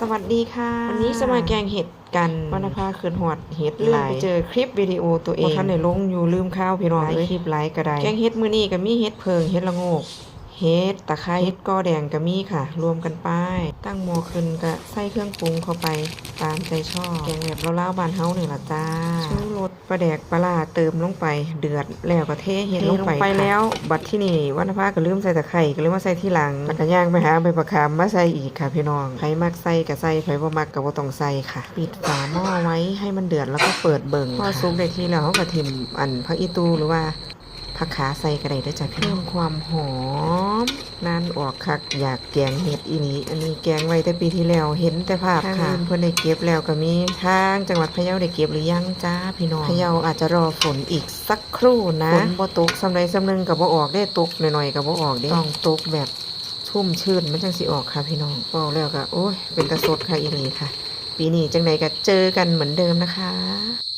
สวัสดีค่ะวันนี้จะมาแกงเห็ดกันวรรณภาคืนหอดเห็ดลืมไปเจอคลิปวิดีโอตัวเองท่านได้ลงอยู่ลืมข้าวพี่น้องเลยคลิปไลค์ก็ได้แกงเห็ดมื้อนี้ก็มีเห็ดเพิงเห็ดละโงกเห็ดตะไคร้เห็ดกอแดงก็มีค่ะรวมกันไปตั้งหม้อขึ้นก็ใส่เครื่องปรุงเข้าไปตามใจชอบแกงแบบเล่าๆบ้านเฮานี่ล่ะจ้าชูรสปลาแดกปลาร้าเติมลงไปเดือดแล้วก็เทเห็ดลงไปแล้วบัดที่นี่วรรณภาก็ลืมใส่ตะไคร้ก็เลยมาใส่ที่หลังแล้วก็ย่างไปหาใบมะขามมาใส่อีกค่ะพี่น้องใครมักใส่ก็ใส่ใครบ่มักก็บ่ต้องใส่ค่ะปิดฝาหม้อไว้ให้มันเดือดแล้วก็เปิดเบิ่งพอสุกได้ที่แล้วเฮาก็ทิ่มผักอีตูหรือว่าผักขาใส่ก็ได้ด้วยจ้ะเพิ่มความหอมนั่นออกคักอยากแกงเห็ดอีนี้อันนี้แกงไว้แต่ปีที่แล้วเห็นแต่ภาพค่ะเพิ่นได้เก็บแล้วก็มีทางจังหวัดพะเยาได้เก็บหรือยังจ้าพี่น้องพะเยาอาจจะรอฝนอีกสักครู่นะฝนบ่ตกสำใดสำนึงก็บ่ออกได้ตกหน่อยๆก็บ่ออกเด้ต้องตกแบบชุ่มชื้นมันจังสิออกค่ะพี่น้องเว้าแล้วก็โอ้ยเป็นตาสดค่ะอีนี้ค่ะปีนี้จังไดก็เจอกันเหมือนเดิมนะคะ